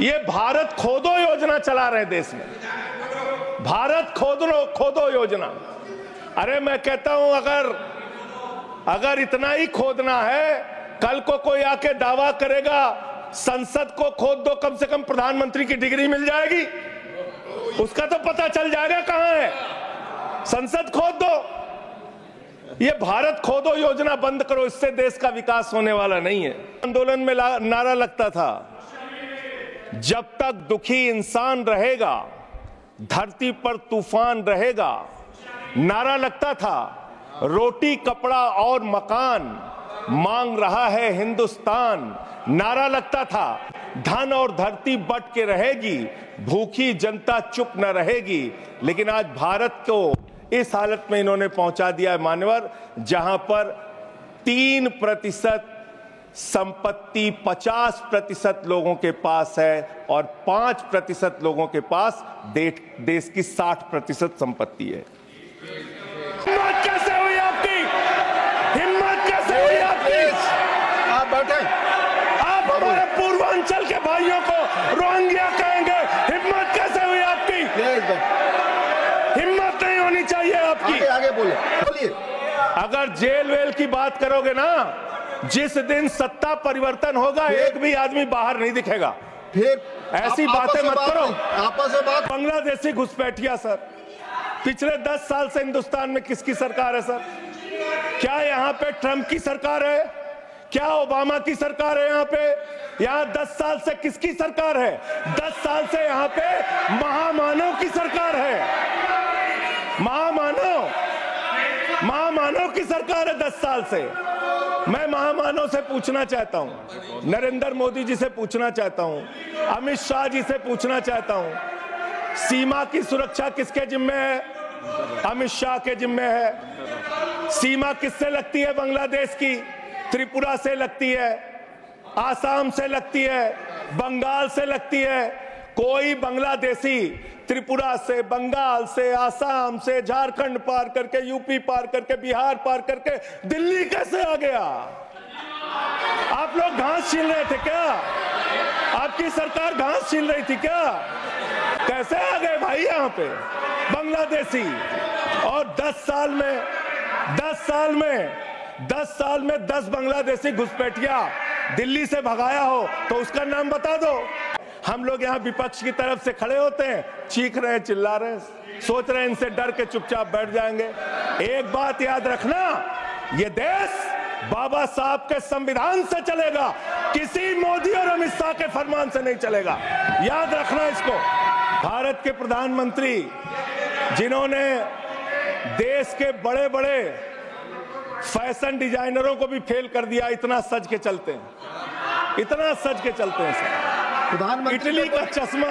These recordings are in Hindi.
ये भारत खोदो योजना चला रहे देश में, भारत खोदो योजना। अरे मैं कहता हूं अगर इतना ही खोदना है, कल को कोई आके दावा करेगा संसद को खोद दो, कम से कम प्रधानमंत्री की डिग्री मिल जाएगी, उसका तो पता चल जाएगा कहां है। संसद खोद दो। ये भारत खोदो योजना बंद करो, इससे देश का विकास होने वाला नहीं है। आंदोलन में नारा लगता था, जब तक दुखी इंसान रहेगा धरती पर तूफान रहेगा। नारा लगता था, रोटी कपड़ा और मकान मांग रहा है हिंदुस्तान। नारा लगता था, धन और धरती बट के रहेगी, भूखी जनता चुप न रहेगी। लेकिन आज भारत को इस हालत में इन्होंने पहुंचा दिया है मान्यवर, जहां पर 3% संपत्ति 50% लोगों के पास है और 5% लोगों के पास देश की 60% संपत्ति है। हिम्मत कैसे हुई आपकी? हिम्मत कैसे हुई आपकी? आप बैठे, आप हमारे पूर्वांचल के भाइयों को रोहिंग्या कहेंगे? हिम्मत कैसे हुई आपकी? हिम्मत नहीं होनी चाहिए आपकी। आगे बोलिए। अगर जेल वेल की बात करोगे ना, जिस दिन सत्ता परिवर्तन होगा एक भी आदमी बाहर नहीं दिखेगा। फिर ऐसी बातें मत करो। आपस में बात। बांग्लादेशी घुसपैठिया सर, पिछले 10 साल से हिंदुस्तान में किसकी सरकार है सर? क्या यहाँ पे ट्रंप की सरकार है? क्या ओबामा की सरकार है? यहाँ पे 10 साल से किसकी सरकार है? 10 साल से यहाँ पे महामानव की सरकार है। महामानव की सरकार है 10 साल से। मैं महामानव से पूछना चाहता हूं, नरेंद्र मोदी जी से पूछना चाहता हूं, अमित शाह जी से पूछना चाहता हूं, सीमा की सुरक्षा किसके जिम्मे है? अमित शाह के जिम्मे है। सीमा किससे लगती है? बांग्लादेश की त्रिपुरा से लगती है, आसाम से लगती है, बंगाल से लगती है। कोई बांग्लादेशी त्रिपुरा से, बंगाल से, आसाम से, झारखंड पार करके, यूपी पार करके, बिहार पार करके दिल्ली कैसे आ गया? आप लोग घास छीन रहे थे क्या? आपकी सरकार घास छीन रही थी क्या? कैसे आ गए भाई यहाँ पे बांग्लादेशी? और 10 साल में 10 बांग्लादेशी घुसपैठिया दिल्ली से भगाया हो तो उसका नाम बता दो। हम लोग यहाँ विपक्ष की तरफ से खड़े होते हैं, चीख रहे हैं, चिल्ला रहे हैं, सोच रहे हैं इनसे डर के चुपचाप बैठ जाएंगे। एक बात याद रखना, ये देश बाबा साहब के संविधान से चलेगा, किसी मोदी और अमित शाह के फरमान से नहीं चलेगा। याद रखना इसको। भारत के प्रधानमंत्री जिन्होंने देश के बड़े बड़े फैशन डिजाइनरों को भी फेल कर दिया, इतना सज के चलते हैं सर। इटली का चश्मा,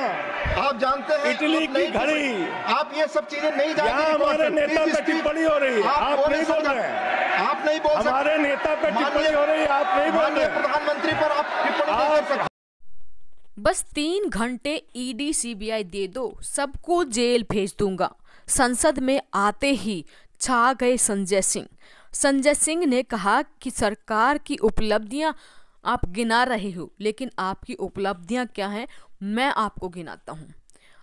आप जानते हैं, इटली की घड़ी, आप ये सब चीजें नहीं जानते। यहाँ हमारे नेता पे टिप्पणी हो रही है, आप नहीं बोल रहे हैं। आप नहीं बोल सकते। हमारे नेता पे टिप्पणी हो रही है, आप नहीं बोल रहे। प्रधानमंत्री पर आप टिप्पणी नहीं कर सकते। बस 3 घंटे ईडी सीबीआई दे दो, सबको जेल भेज दूंगा। संसद में आते ही छा गए संजय सिंह। संजय सिंह ने कहा कि सरकार की उपलब्धियां आप गिना रहे हो, लेकिन आपकी उपलब्धियां क्या हैं मैं आपको गिनाता हूं।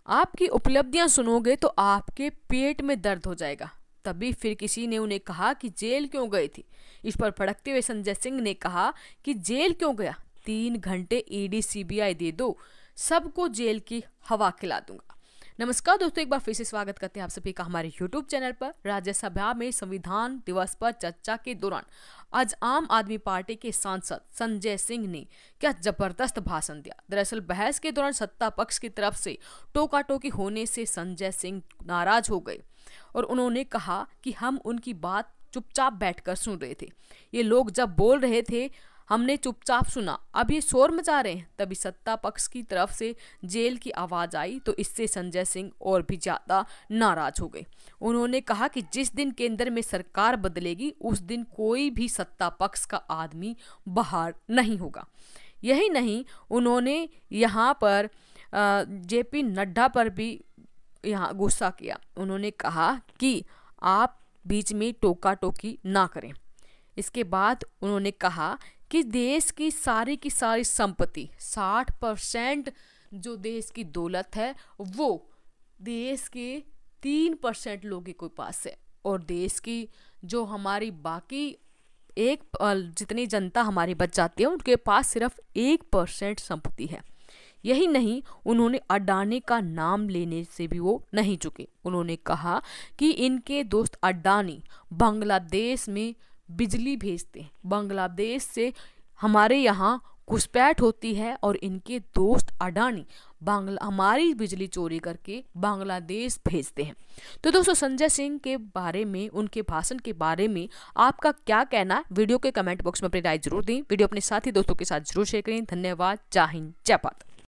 आपकी उपलब्धियां सुनोगे तो आपके पेट में दर्द हो जाएगा। तभी फिर किसी ने उन्हें कहा कि जेल क्यों गए थे। इस पर भड़कते हुए संजय सिंह ने कहा कि जेल क्यों गया, 3 घंटे ईडी सीबीआई दे दो, सबको जेल की हवा खिला दूंगा। नमस्कार दोस्तों, एक बार फिर से स्वागत करते हैं आप सभी का हमारे YouTube चैनल पर। राज्यसभा में संविधान दिवस पर चर्चा के दौरान आज आम आदमी पार्टी के सांसद संजय सिंह ने क्या जबरदस्त भाषण दिया। दरअसल बहस के दौरान सत्ता पक्ष की तरफ से टोका टोकी होने से संजय सिंह नाराज हो गए और उन्होंने कहा कि हम उनकी बात चुपचाप बैठकर सुन रहे थे। ये लोग जब बोल रहे थे हमने चुपचाप सुना, अब ये शोर मचा रहे हैं। तभी सत्ता पक्ष की तरफ से जेल की आवाज आई तो इससे संजय सिंह और भी ज्यादा नाराज हो गए। उन्होंने कहा कि जिस दिन केंद्र में सरकार बदलेगी उस दिन कोई भी सत्ता पक्ष का आदमी बाहर नहीं होगा। यही नहीं, उन्होंने यहाँ पर जेपी नड्डा पर भी यहाँ गुस्सा किया। उन्होंने कहा कि आप बीच में टोका टोकी ना करें। इसके बाद उन्होंने कहा कि देश की सारी संपत्ति 60% जो देश की दौलत है वो देश के 3% लोगों के पास है, और देश की जो हमारी बाकी जितनी जनता हमारी बच जाती है उनके पास सिर्फ 1% संपत्ति है। यही नहीं, उन्होंने अडानी का नाम लेने से भी वो नहीं चुके। उन्होंने कहा कि इनके दोस्त अडानी बांग्लादेश में बिजली भेजते हैं, बांग्लादेश से हमारे यहाँ घुसपैठ होती है और इनके दोस्त अडानी हमारी बिजली चोरी करके बांग्लादेश भेजते हैं। तो दोस्तों, संजय सिंह के बारे में, उनके भाषण के बारे में आपका क्या कहना है? वीडियो के कमेंट बॉक्स में अपनी राय जरूर दें। वीडियो अपने साथी दोस्तों के साथ जरूर शेयर करें। धन्यवाद। जय हिंद, जय भारत।